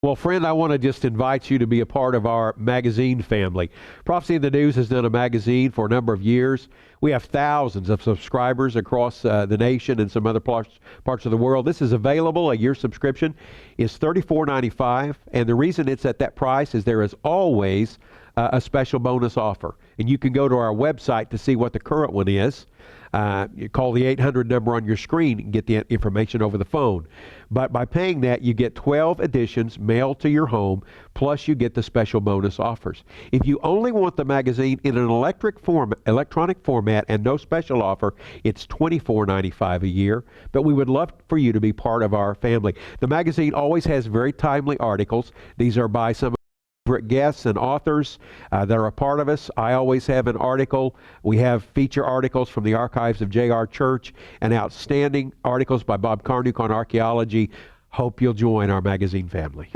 Well, friend, I want to just invite you to be a part of our magazine family. Prophecy in the News has done a magazine for a number of years. We have thousands of subscribers across the nation and some other parts of the world. This is available. A year subscription is $34.95, and the reason it's at that price is there is always a special bonus offer. And you can go to our website to see what the current one is. You call the 800 number on your screen and get the information over the phone. But by paying that, you get 12 editions mailed to your home, plus you get the special bonus offers. If you only want the magazine in an electronic format and no special offer, it's $24.95 a year. But we would love for you to be part of our family. The magazine always has very timely articles. These are by some guests and authors that are a part of us. I always have an article. We have feature articles from the archives of J.R. Church and outstanding articles by Bob Carnuke on archaeology. Hope you'll join our magazine family.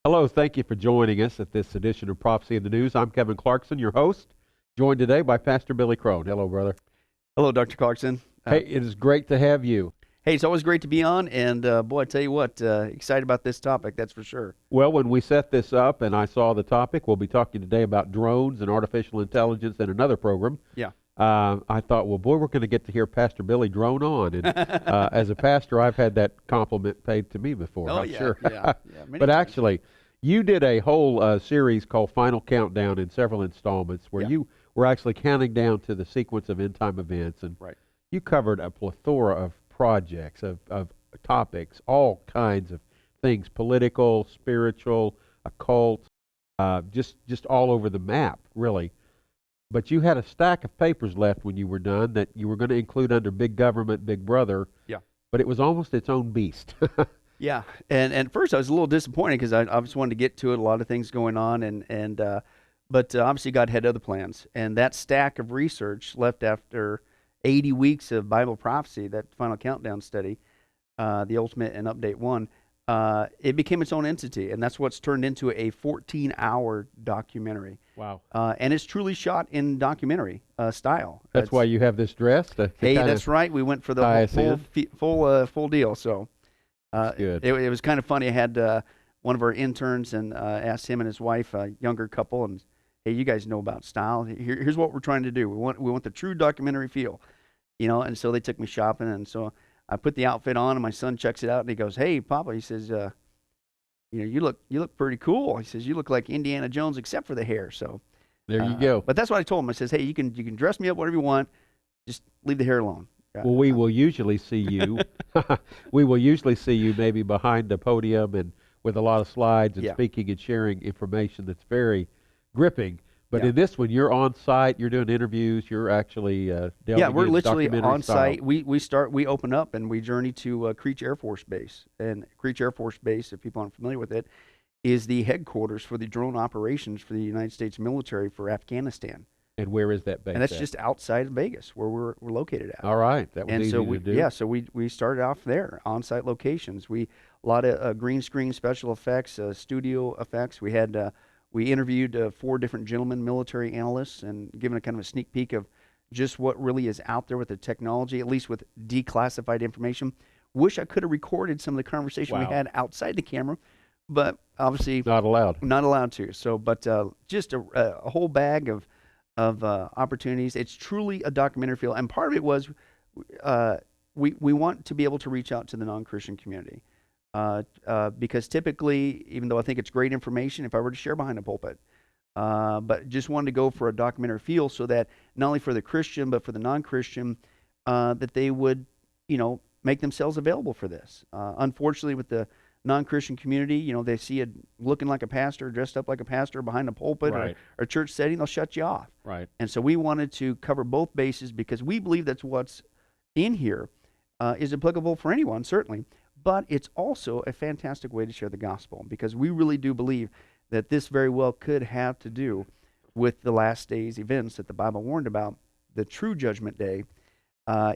Hello, thank you for joining us at this edition of Prophecy in the News. I'm Kevin Clarkson, your host, joined today by Pastor Billy Crone. Hello, brother. Hello, Dr. Clarkson. Hey, it is great to have you. Hey, it's always great to be on, and boy, I tell you what, excited about this topic, that's for sure. Well, when we set this up and I saw the topic, we'll be talking today about drones and artificial intelligence in another program. Yeah. I thought, well, boy, we're going to get to hear Pastor Billy drone on. And as a pastor, I've had that compliment paid to me before, I'm sure. Yeah, But times. Actually, you did a whole series called Final Countdown in several installments where you were actually counting down to the sequence of end-time events. And you covered a plethora of projects, of topics, all kinds of things, political, spiritual, occult, just all over the map, really. But you had a stack of papers left when you were done that you were going to include under Big Government, Big Brother. Yeah. But it was almost its own beast. Yeah. And at first I was a little disappointed because I just wanted to get to it, a lot of things going on, but obviously God had other plans. And that stack of research left after 80 weeks of Bible prophecy, that Final Countdown study, the Ultimate and Update 1, it became its own entity, and that's what's turned into a 14-hour documentary. Wow. And it's truly shot in documentary style. That's why you have this dress? Hey, that's right. We went for the full deal. So good. It was kind of funny. I had one of our interns and asked him and his wife, a younger couple, and hey, you guys know about style. Here's what we're trying to do. We want the true documentary feel, And so they took me shopping, and so I put the outfit on, and my son checks it out, and he goes, "Hey, Papa," he says, you look pretty cool." He says, "You look like Indiana Jones except for the hair." So there you go. But that's what I told him. I says, "Hey, you can dress me up whatever you want, just leave the hair alone." Well, we will usually see you. We will usually see you maybe behind the podium and with a lot of slides and speaking and sharing information that's very gripping. But in this one, you're on site, you're doing interviews, you're actually delving we're into literally on style. site. We open up and we journey to Creech Air Force Base. And Creech Air Force Base, if people aren't familiar with it, is the headquarters for the drone operations for the United States military for Afghanistan. And where is that base? And that's just outside of Vegas, where we're located at. All right, that was easy to do. Yeah, so we started off there, on-site locations. A lot of green screen special effects, studio effects. We interviewed 4 different gentlemen, military analysts, and given a kind of a sneak peek of just what really is out there with the technology, at least with declassified information. Wish I could have recorded some of the conversation we had outside the camera, but obviously not allowed to. So, but just a whole bag of opportunities. It's truly a documentary feel, and part of it was we want to be able to reach out to the non-Christian community. Because typically, even though I think it's great information, if I were to share behind a pulpit, but just wanted to go for a documentary feel so that not only for the Christian, but for the non-Christian, that they would, make themselves available for this. Unfortunately, with the non-Christian community, they see it looking like a pastor, dressed up like a pastor behind a pulpit or a church setting, they'll shut you off. Right. And so we wanted to cover both bases because we believe that's what's in here is applicable for anyone, certainly. But it's also a fantastic way to share the gospel because we really do believe that this very well could have to do with the last days events that the Bible warned about. The true judgment day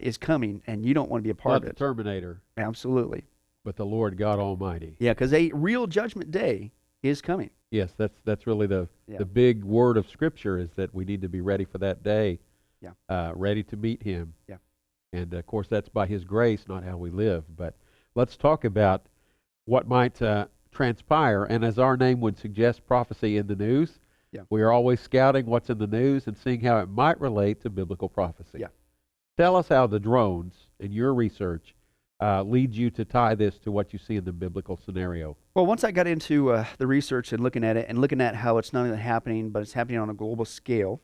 is coming, and you don't want to be a part of it. Not the Terminator. Absolutely. But the Lord God Almighty. Yeah, because a real judgment day is coming. Yes, that's really the big word of Scripture is that we need to be ready for that day. Yeah. Ready to meet Him. Yeah. And of course, that's by His grace, not how we live. But let's talk about what might transpire. And as our name would suggest, prophecy in the news, Yeah. we are always scouting what's in the news and seeing how it might relate to biblical prophecy. Yeah. Tell us how the drones in your research lead you to tie this to what you see in the biblical scenario. Well, once I got into the research and looking at it and looking at how it's not only happening, but it's happening on a global scale,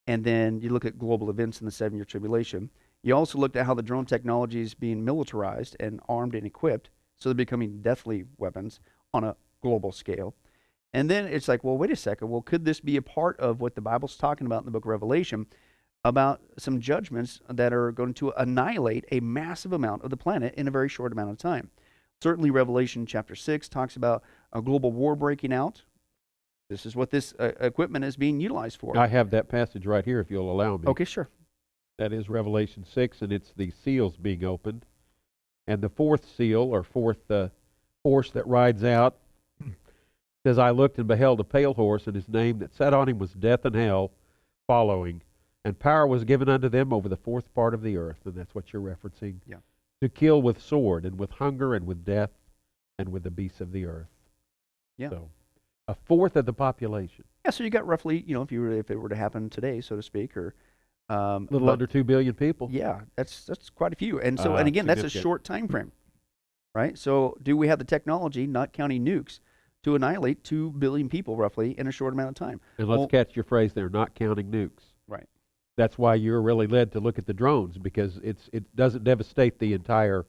and then you look at global events in the 7-year tribulation, you also looked at how the drone technology is being militarized and armed and equipped, so they're becoming deathly weapons on a global scale. And then it's like, well, wait a second. Well, could this be a part of what the Bible's talking about in the book of Revelation about some judgments that are going to annihilate a massive amount of the planet in a very short amount of time? Certainly, Revelation chapter 6 talks about a global war breaking out. This is what this equipment is being utilized for. I have that passage right here, if you'll allow me. Okay, sure. That is Revelation 6, and it's the seals being opened. And the fourth seal, or fourth horse that rides out, says, I looked and beheld a pale horse, and his name that sat on him was Death and Hell following. And power was given unto them over the fourth part of the earth, and that's what you're referencing. Yeah. To kill with sword, and with hunger, and with death, and with the beasts of the earth. Yeah. So, a fourth of the population. Yeah, so you got roughly, if it were to happen today, so to speak, or A little under 2 billion people. yeah, that's quite a few. And so, and again, that's a significant. short time frame, right? So, do we have the technology, not counting nukes, to annihilate 2 billion people roughly in a short amount of time? And let's Well- catch your phrase there, not counting nukes. Right. That's why you're really led to look at the drones, because it doesn't devastate the entire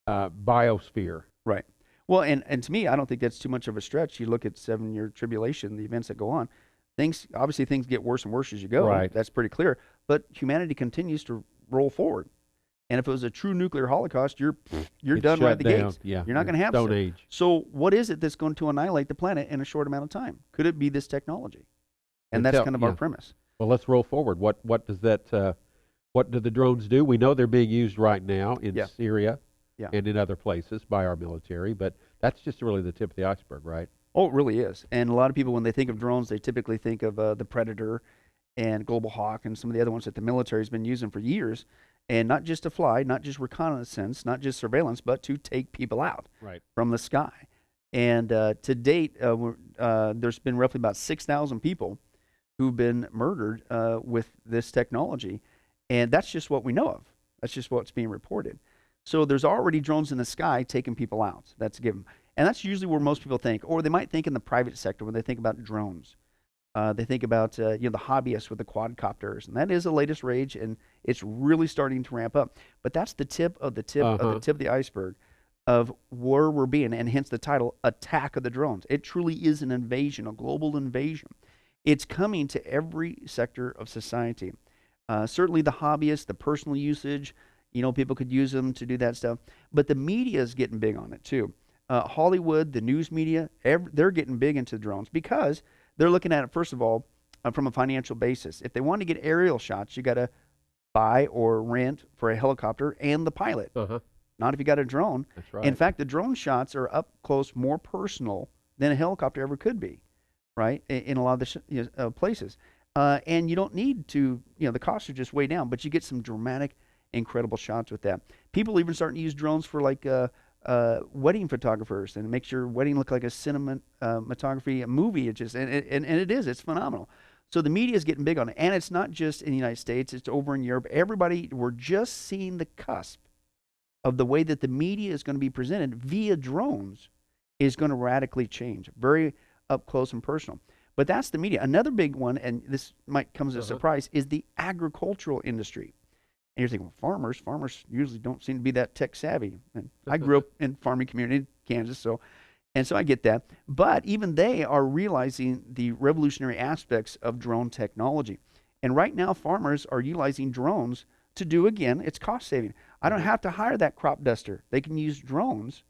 biosphere. Right. Well, and to me, I don't think that's too much of a stretch. You look at 7-year tribulation, the events that go on. Things get worse and worse as you go. Right. That's pretty clear. But humanity continues to roll forward. And if it was a true nuclear holocaust, you're It's done right shut at the down. gates. Yeah, You're not going to have Stone so. Age. So what is it that's going to annihilate the planet in a short amount of time? Could it be this technology? And that's kind of our premise. Well, let's roll forward. What does that? What do the drones do? We know they're being used right now in Yeah. Syria Yeah. and in other places by our military, but that's just really the tip of the iceberg, right? Oh, it really is. And a lot of people, when they think of drones, they typically think of the Predator and Global Hawk and some of the other ones that the military's been using for years. And not just to fly, not just reconnaissance, not just surveillance, but to take people out Right. from the sky. And to date, there's been roughly about 6,000 people who've been murdered with this technology. And that's just what we know of. That's just what's being reported. So there's already drones in the sky taking people out. That's a given. And that's usually where most people think, or they might think in the private sector when they think about drones. They think about the hobbyists with the quadcopters, and that is the latest rage, and it's really starting to ramp up. But that's the tip of the tip of the tip of the iceberg of where we're being, and hence the title, Attack of the Drones. It truly is an invasion, a global invasion. It's coming to every sector of society. Certainly the hobbyists, the personal usage, people could use them to do that stuff. But the media is getting big on it too. Hollywood, the news media, they're getting big into drones because they're looking at it, first of all, from a financial basis. If they want to get aerial shots, you got to buy or rent for a helicopter and the pilot. Not if you got a drone. That's right. In fact, the drone shots are up close, more personal than a helicopter ever could be, right? In a lot of the places. And you don't need to, the costs are just way down, but you get some dramatic, incredible shots with that. People even starting to use drones for like wedding photographers and it makes your wedding look like a cinematography movie. It just, and it is, it's phenomenal. So the media is getting big on it. And it's not just in the United States, it's over in Europe. We're just seeing the cusp of the way that the media is going to be presented via drones is going to radically change. Very up close and personal. But that's the media. Another big one, and this might come as a surprise, is the agricultural industry. And you're thinking, well, farmers usually don't seem to be that tech savvy. And I grew up in farming community in Kansas, so I get that. But even they are realizing the revolutionary aspects of drone technology. And right now, farmers are utilizing drones to do, again, it's cost saving. I don't have to hire that crop duster. They can use drones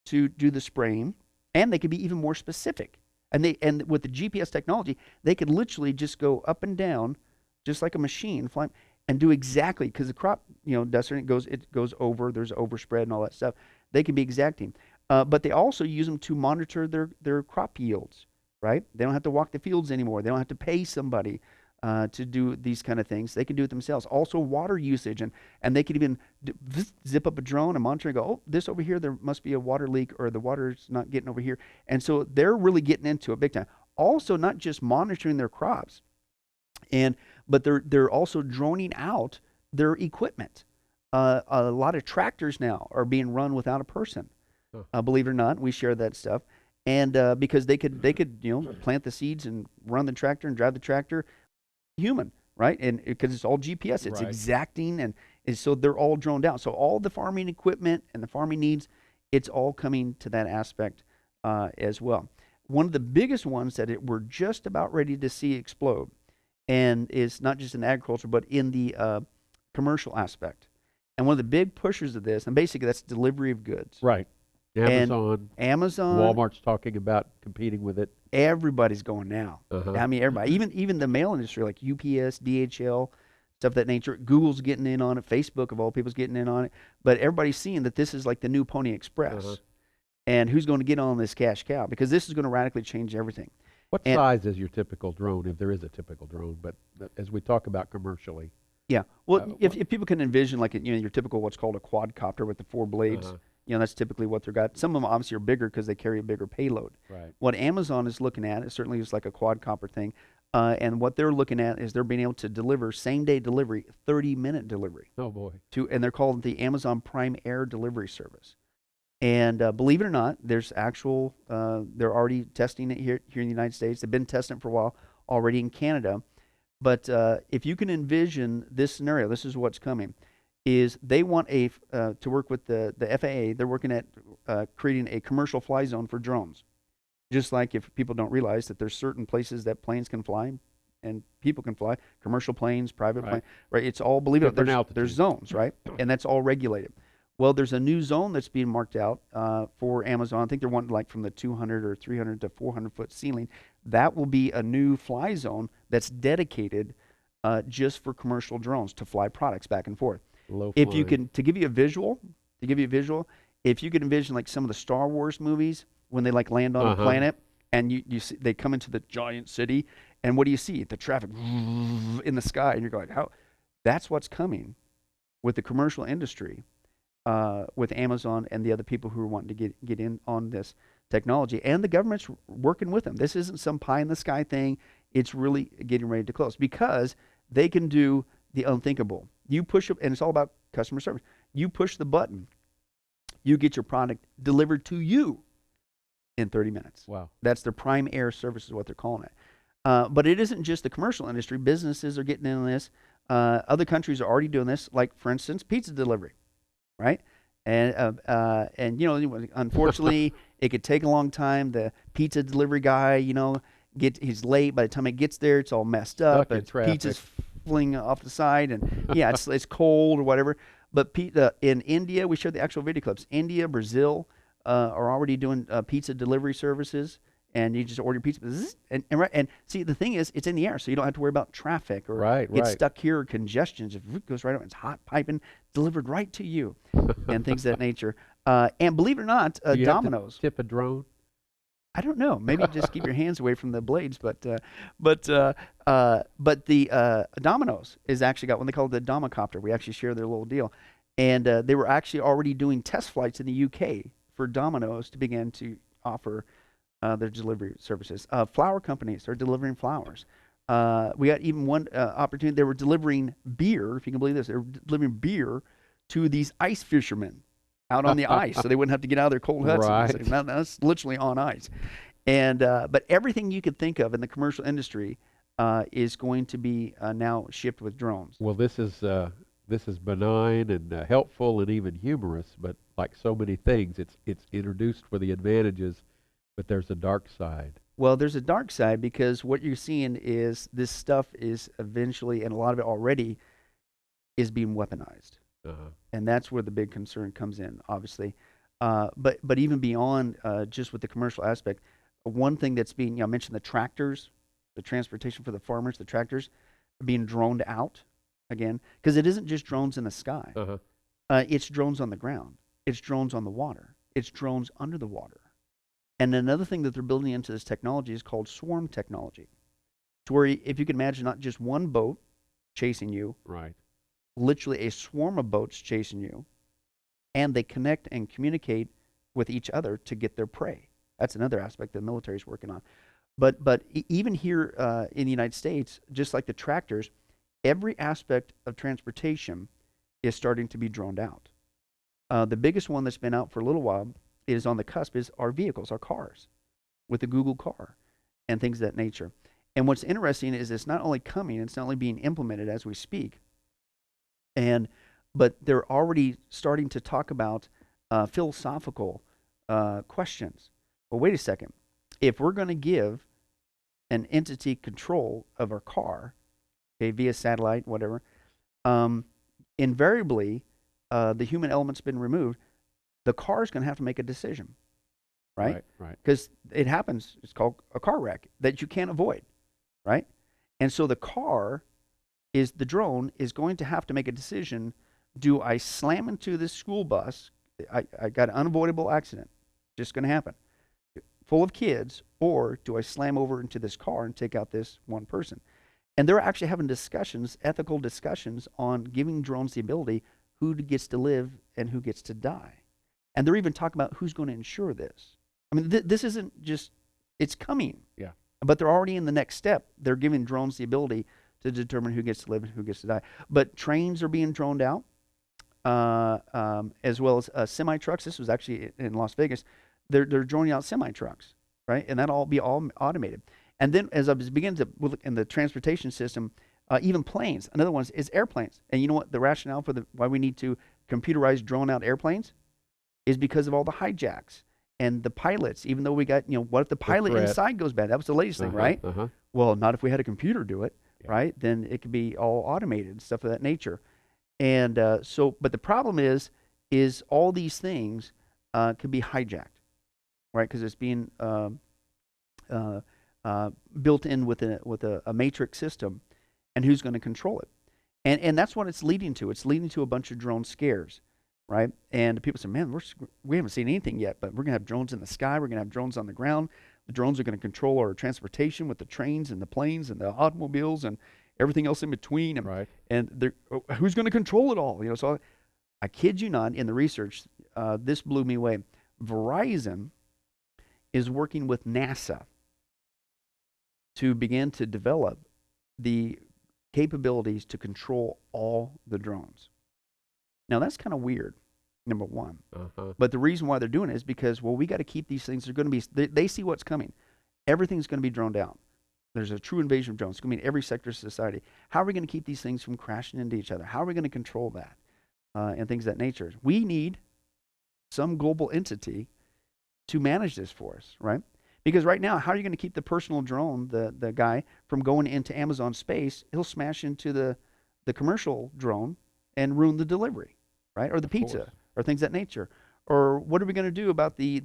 to do the spraying, and they can be even more specific. And with the GPS technology, they could literally just go up and down, just like a machine, fly, and do exactly, because the crop, duster, it goes over, there's overspread and all that stuff. They can be exacting. But they also use them to monitor their crop yields, right? They don't have to walk the fields anymore. They don't have to pay somebody to do these kind of things. They can do it themselves. Also, water usage, and they can even zip up a drone and monitor and go, oh, this over here, there must be a water leak, or the water's not getting over here. And so they're really getting into it big time. Also, not just monitoring their crops, but they're also droning out their equipment. A lot of tractors now are being run without a person. Believe it or not, we share that stuff. And because they could plant the seeds and run the tractor and drive the tractor, human, right? And because it's all GPS, it's Right. exacting, and so they're all droned out. So all the farming equipment and the farming needs, it's all coming to that aspect as well. One of the biggest ones that we're just about ready to see explode, and is not just in agriculture, but in the commercial aspect. And one of the big pushers of this, and basically that's delivery of goods. Right. Amazon, Amazon, Walmart's talking about competing with it. everybody's going now. Uh-huh. I mean, everybody, even the mail industry like UPS, DHL, stuff of that nature. Google's getting in on it. Facebook, of all people's, getting in on it. But everybody's seeing that this is like the new Pony Express. Uh-huh. And who's going to get on this cash cow? Because this is going to radically change everything. What And- size is your typical drone, if there is a typical drone? But as we talk about commercially, Yeah. Well, Uh, if people can envision like your typical what's called a quadcopter with the 4 blades, Uh-huh. that's typically what they're got. Some of them obviously are bigger because they carry a bigger payload. right? What Amazon is looking at, it certainly is like a quadcopter thing, and what they're looking at is they're being able to deliver same-day delivery, 30-minute delivery Oh boy. and they're called the Amazon Prime Air Delivery Service. And believe it or not, there's actual. They're already testing it here in the United States. They've been testing it for a while already in Canada. But if you can envision this scenario, this is what's coming. Is they want to work with the FAA. They're working at creating a commercial fly zone for drones. Just like if people don't realize that there's certain places that planes can fly and people can fly, commercial planes, private Right. planes, right? It's all, believe it or not, Different there's altitudes. zones, right? And that's all regulated. Well, there's a new zone that's being marked out for Amazon. I think they're wanting like from the 200 or 300 to 400 foot ceiling. That will be a new fly zone that's dedicated just for commercial drones to fly products back and forth. Low If you flying. can, to give you a visual, if you could envision like some of the Star Wars movies when they like land on a Uh-huh. planet and you see they come into the giant city, and what do you see? The traffic in the sky, and you're going, how? That's what's coming with the commercial industry, with Amazon and the other people who are wanting to get in on this technology, and the government's working with them. This isn't some pie in the sky thing. It's really getting ready to close because they can do the unthinkable. You push it, and it's all about customer service. You push the button, you get your product delivered to you in 30 minutes. Wow. That's their Prime Air service is what they're calling it. But it isn't just the commercial industry. Businesses are getting in on this. Other countries are already doing this, like, for instance, pizza delivery, right? And unfortunately, it could take a long time. The pizza delivery guy, he's late. By the time it gets there, it's all messed up. Stuck in And traffic. pizza's fling off the side, and yeah, it's cold or whatever. But in India, we showed the actual video clips. India, Brazil are already doing pizza delivery services, and you just order pizza. And see, the thing is, it's in the air, so you don't have to worry about traffic or Right, get right. stuck here or congestion. Just goes right over. It's hot piping, delivered right to you, and things of that nature. And believe it or not, Do you have to Domino's. tip a drone? I don't know. Maybe just keep your hands away from the blades, but the Domino's is actually got one they call the Domicopter. We actually share their little deal, and they were actually already doing test flights in the UK for Domino's to begin to offer their delivery services. Flour companies are delivering flowers. We got even one opportunity. They were delivering beer, if you can believe this. They were delivering beer to these ice fishermen out on the ice, so they wouldn't have to get out of their cold huts. Right. Now, that's literally on ice. And but everything you could think of in the commercial industry is going to be now shipped with drones. Well, this is benign and helpful and even humorous, but like so many things, it's introduced for the advantages, but there's a dark side. Well, there's a dark side because what you're seeing is this stuff is eventually, and a lot of it already, is being weaponized. Uh-huh. And that's where the big concern comes in, obviously. But even beyond just with the commercial aspect, one thing that's being, I mentioned the tractors, the transportation for the farmers, the tractors are being droned out again, because it isn't just drones in the sky. Uh-huh. It's drones on the ground. It's drones on the water. It's drones under the water. And another thing that they're building into this technology is called swarm technology. to where if you can imagine not just one boat chasing you, Right. literally a swarm of boats chasing you, and they connect and communicate with each other to get their prey. That's another aspect the military is working on. But even here in the United States, just like the tractors, every aspect of transportation is starting to be droned out. The biggest one that's been out for a little while is on the cusp is our vehicles, our cars, with the Google car and things of that nature. And what's interesting is it's not only coming, it's not only being implemented as we speak, but they're already starting to talk about philosophical questions. Well, wait a second. If we're going to give an entity control of our car, okay, via satellite, whatever, invariably, the human element's been removed. The car is going to have to make a decision, right? Right. Because it happens. It's called a car wreck that you can't avoid, right? And so the drone is going to have to make a decision. Do I slam into this school bus? I got an unavoidable accident. Just going to happen. Full of kids, or do I slam over into this car and take out this one person? And they're actually having discussions, ethical discussions, on giving drones the ability who gets to live and who gets to die. And they're even talking about who's going to insure this. I mean, this isn't just, it's coming. Yeah. But they're already in the next step. They're giving drones the ability to determine who gets to live and who gets to die. But trains are being droned out, as well as semi-trucks. This was actually in Las Vegas. They're droning out semi-trucks, right? And that'll all be all automated. And then as I was beginning to look in the transportation system, even planes. Another one is airplanes. And you know what the rationale for why we need to computerize drone out airplanes is because of all the hijacks and the pilots. Even though we got, what if the pilot inside goes bad? That was the latest thing, right? Well, not if we had a computer do it, right? Then it could be all automated, stuff of that nature. And but the problem is all these things could be hijacked, right? Because it's being built in with a matrix system, and who's going to control it? And that's what it's leading to. It's leading to a bunch of drone scares, right? And people say, man, we haven't seen anything yet, but we're going to have drones in the sky. We're going to have drones on the ground. The drones are going to control our transportation with the trains and the planes and the automobiles and everything else in between. And, Right. and who's going to control it all? So I kid you not, in the research, this blew me away. Verizon is working with NASA to begin to develop the capabilities to control all the drones. Now that's kind of weird, number one. But the reason why they're doing it is because, we got to keep these things. They're going to be. They see what's coming. Everything's going to be droned out. There's a true invasion of drones. It's going to be in every sector of society. How are we going to keep these things from crashing into each other? How are we going to control that? And things of that nature. We need some global entity to manage this for us, right? Because right now, how are you going to keep the personal drone, the guy, from going into Amazon space? He'll smash into the commercial drone and ruin the delivery, right? Or the pizza, or things of that nature. Or what are we going to do about the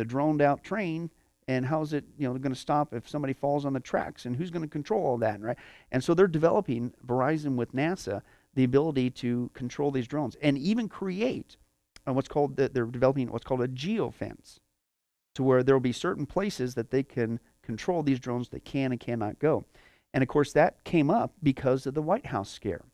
droned out train? And how is it, going to stop if somebody falls on the tracks? And who's going to control all that, right? And so they're developing, Verizon with NASA, the ability to control these drones and even create they're developing what's called a geofence, to where there will be certain places that they can control these drones that can and cannot go. And of course, that came up because of the White House scare.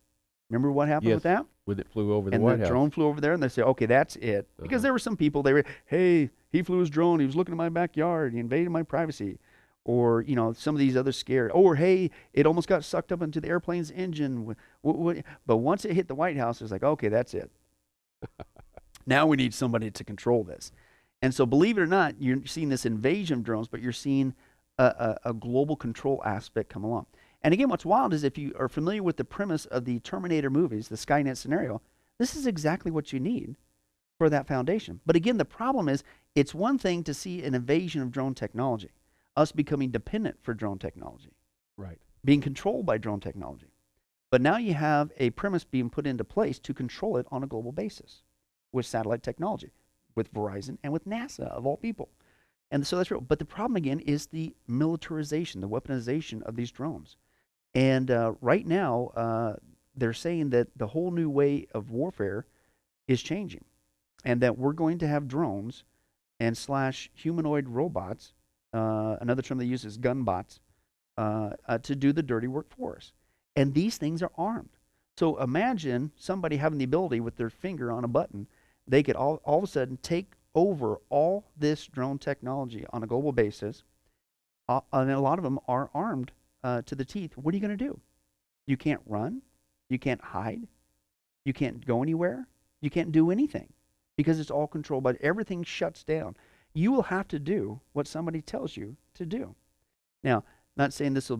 Remember what happened with that? When it flew over the White House. And the drone flew over there, and they say, okay, that's it. Because there were some people, hey, he flew his drone, he was looking at my backyard, he invaded my privacy. Or, some of these other scares. Or, hey, it almost got sucked up into the airplane's engine. But once it hit the White House, it's like, okay, that's it. Now we need somebody to control this. And so, believe it or not, you're seeing this invasion of drones, but you're seeing a global control aspect come along. And again, what's wild is if you are familiar with the premise of the Terminator movies, the Skynet scenario, this is exactly what you need for that foundation. But again, the problem is it's one thing to see an invasion of drone technology, us becoming dependent for drone technology, right, being controlled by drone technology. But now you have a premise being put into place to control it on a global basis with satellite technology, with Verizon and with NASA, of all people. And so that's real. But the problem, again, is the militarization, the weaponization of these drones. And right now, they're saying that the whole new way of warfare is changing, and that we're going to have drones and / humanoid robots. Another term they use is gunbots, to do the dirty work for us. And these things are armed. So imagine somebody having the ability with their finger on a button, they could all of a sudden take over all this drone technology on a global basis. And a lot of them are armed to the teeth. What are you going to do? You can't run. You can't hide. You can't go anywhere. You can't do anything because it's all controlled by everything shuts down. You will have to do what somebody tells you to do. Now, not saying this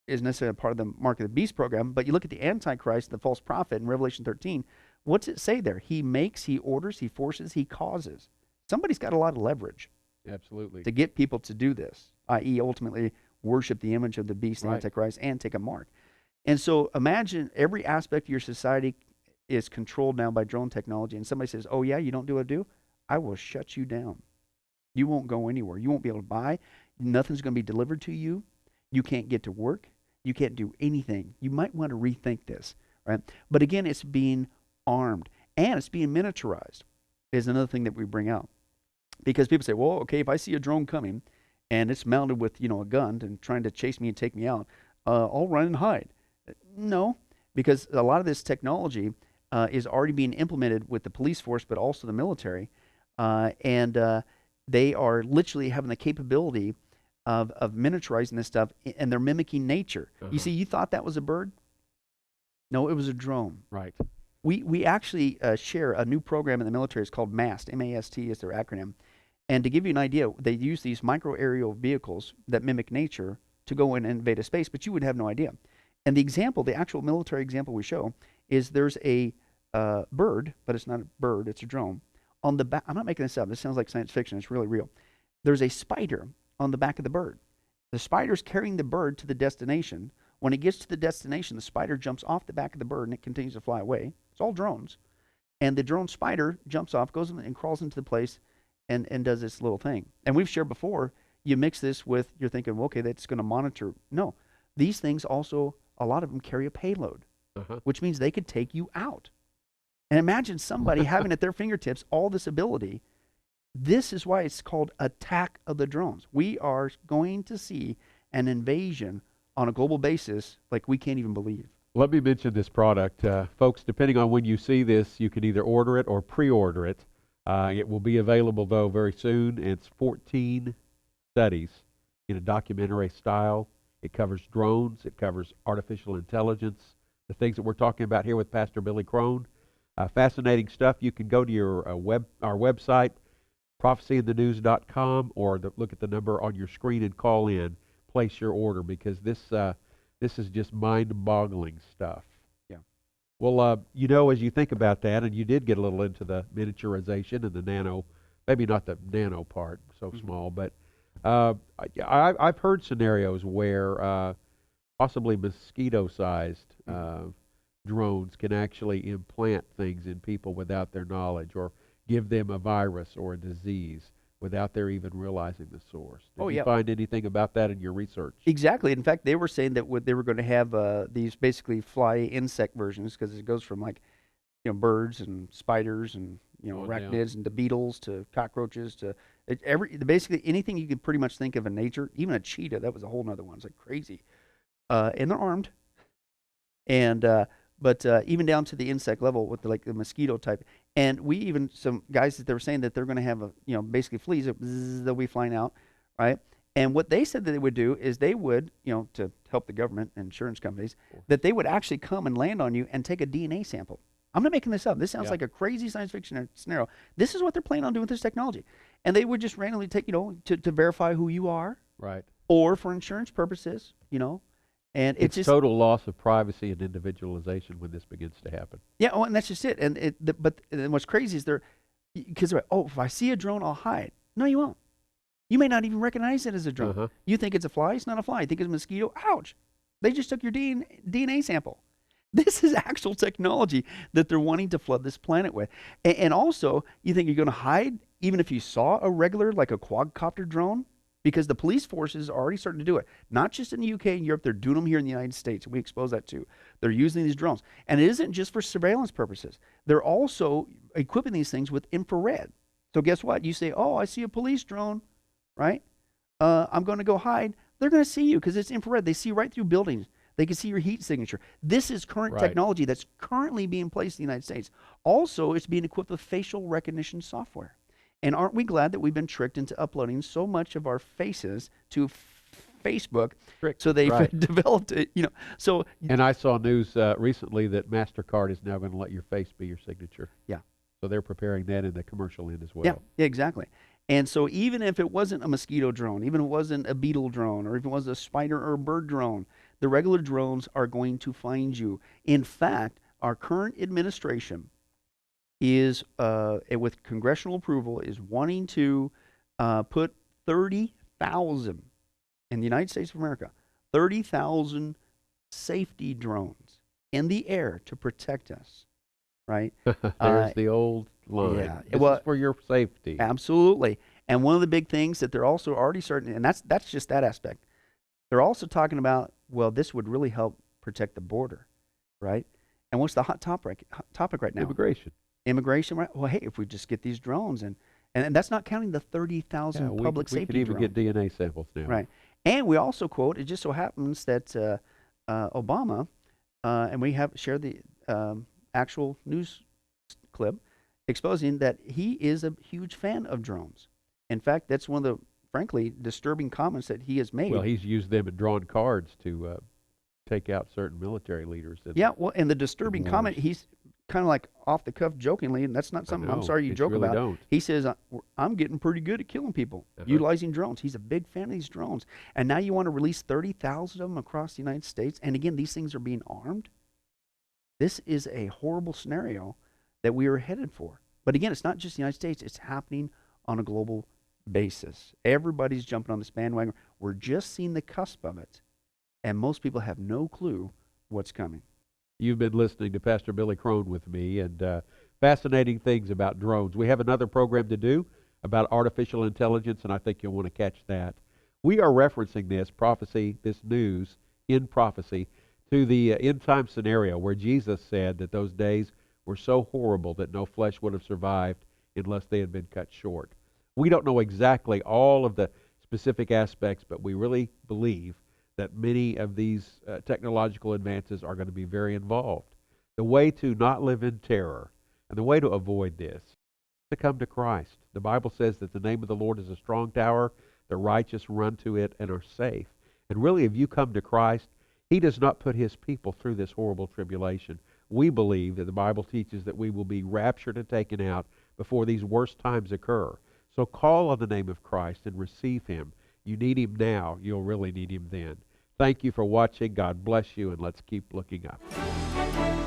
is necessarily a part of the Mark of the Beast program, but you look at the Antichrist, the false prophet in Revelation 13, what's it say there? He makes, he orders, he forces, he causes. Somebody's got a lot of leverage. Absolutely. To get people to do this, i.e. ultimately worship the image of the beast, the Antichrist, and take a mark. And so imagine every aspect of your society is controlled now by drone technology, and somebody says, oh yeah, you don't do what I do? I will shut you down. You won't go anywhere. You won't be able to buy. Nothing's going to be delivered to you. You can't get to work. You can't do anything. You might want to rethink this, right? But again, it's being armed, and it's being miniaturized is another thing that we bring out. Because people say, well, okay, if I see a drone coming and it's mounted with, a gun and trying to chase me and take me out, I'll run and hide. No, because a lot of this technology is already being implemented with the police force, but also the military. And they are literally having the capability of miniaturizing this stuff, and they're mimicking nature. You see, you thought that was a bird? No, it was a drone. Right. We actually share a new program in the military. It's called MAST. M-A-S-T is their acronym. And to give you an idea, they use these micro-aerial vehicles that mimic nature to go in and invade a space, but you would have no idea. And the example, the actual military example we show, is there's a bird, but it's not a bird, it's a drone. On the back, I'm not making this up. This sounds like science fiction. It's really real. There's a spider on the back of the bird. The spider's carrying the bird to the destination. When it gets to the destination, the spider jumps off the back of the bird and it continues to fly away. It's all drones. And the drone spider jumps off, goes in and crawls into the place and does this little thing. And we've shared before, you mix this with, you're thinking, well, okay, that's going to monitor. No, these things also, a lot of them carry a payload, which means they could take you out. And imagine somebody having at their fingertips all this ability. This is why it's called Attack of the Drones. We are going to see an invasion on a global basis like we can't even believe. Let me mention this product. Folks, depending on when you see this, you can either order it or pre-order it. It will be available, though, very soon. It's 14 studies in a documentary style. It covers drones. It covers artificial intelligence, the things that we're talking about here with Pastor Billy Crone. Fascinating stuff. You can go to our website, prophecyinthenews.com, or look at the number on your screen and call in. Place your order, because this is just mind-boggling stuff. Yeah. Well, as you think about that, and you did get a little into the miniaturization and the nano, maybe not the nano part, so small, but I've heard scenarios where possibly mosquito-sized drones can actually implant things in people without their knowledge, or give them a virus or a disease without their even realizing the source. Did you find anything about that in your research? Exactly. In fact, they were saying that they were going to have these basically fly insect versions, because it goes from like, birds and spiders and arachnids and to beetles to cockroaches to basically anything you can pretty much think of in nature. Even a cheetah, that was a whole nother one. It's like crazy. And they're armed. And but even down to the insect level with the mosquito type. And some guys that they were saying that they're going to have basically fleas that they'll be flying out, right? And what they said that they would do is they would, to help the government and insurance companies, that they would actually come and land on you and take a DNA sample. I'm not making this up. This sounds like a crazy science fiction scenario. This is what they're planning on doing with this technology. And they would just randomly take, to verify who you are. Right. Or for insurance purposes, And it's just total loss of privacy and individualization when this begins to happen. Yeah, and that's just it. And but what's crazy is because they're like, if I see a drone, I'll hide. No, you won't. You may not even recognize it as a drone. You think it's a fly. It's not a fly. You think it's a mosquito. Ouch. They just took your DNA sample. This is actual technology that they're wanting to flood this planet with. And also, you think you're going to hide even if you saw a regular, like a quadcopter drone? Because the police forces are already starting to do it. Not just in the UK and Europe, they're doing them here in the United States. We expose that too. They're using these drones. And it isn't just for surveillance purposes. They're also equipping these things with infrared. So guess what? You say, I see a police drone, right? I'm going to go hide. They're going to see you because it's infrared. They see right through buildings. They can see your heat signature. This is current Right. technology that's currently being placed in the United States. Also, it's being equipped with facial recognition software. And aren't we glad that we've been tricked into uploading so much of our faces to Facebook? Tricked, So they've right. developed it, So And I saw news recently that MasterCard is now going to let your face be your signature. yeah. So they're preparing that in the commercial end as well. Yeah, exactly. And so even if it wasn't a mosquito drone, even if it wasn't a beetle drone, or if it was a spider or a bird drone, the regular drones are going to find you. In fact, our current administration is, with congressional approval, is wanting to put 30,000 in the United States of America, 30,000 safety drones in the air to protect us, right? There's the old line. yeah, This well, is for your safety. Absolutely. And one of the big things that they're also already starting, and that's just that aspect. They're also talking about, well, this would really help protect the border, right? And what's the hot topic right now? Immigration, right? Well, hey, if we just get these drones, and that's not counting the 30,000 public we safety could even drones. get DNA samples now. Right. And we also quote, it just so happens that Obama, and we have shared the actual news clip, exposing that he is a huge fan of drones. In fact, that's one of the, frankly, disturbing comments that he has made. Well, he's used them and drawn cards to take out certain military leaders. Yeah, well, and the disturbing wars. comment, he's kind of like off the cuff jokingly, and that's not something I'm sorry you joke really about. Don't. He says, I'm getting pretty good at killing people, utilizing drones. He's a big fan of these drones. And now you want to release 30,000 of them across the United States? And again, these things are being armed. This is a horrible scenario that we are headed for. But again, it's not just the United States. It's happening on a global basis. Everybody's jumping on this bandwagon. We're just seeing the cusp of it. And most people have no clue what's coming. You've been listening to Pastor Billy Crone with me, and fascinating things about drones. We have another program to do about artificial intelligence, and I think you'll want to catch that. We are referencing this prophecy, this news in prophecy, to the end time scenario where Jesus said that those days were so horrible that no flesh would have survived unless they had been cut short. We don't know exactly all of the specific aspects, but we really believe that many of these technological advances are going to be very involved. The way to not live in terror and the way to avoid this is to come to Christ. The Bible says that the name of the Lord is a strong tower, the righteous run to it and are safe. And really, if you come to Christ, He does not put His people through this horrible tribulation. We believe that the Bible teaches that we will be raptured and taken out before these worst times occur. So call on the name of Christ and receive Him. You need Him now. You'll really need Him then. Thank you for watching. God bless you, and let's keep looking up.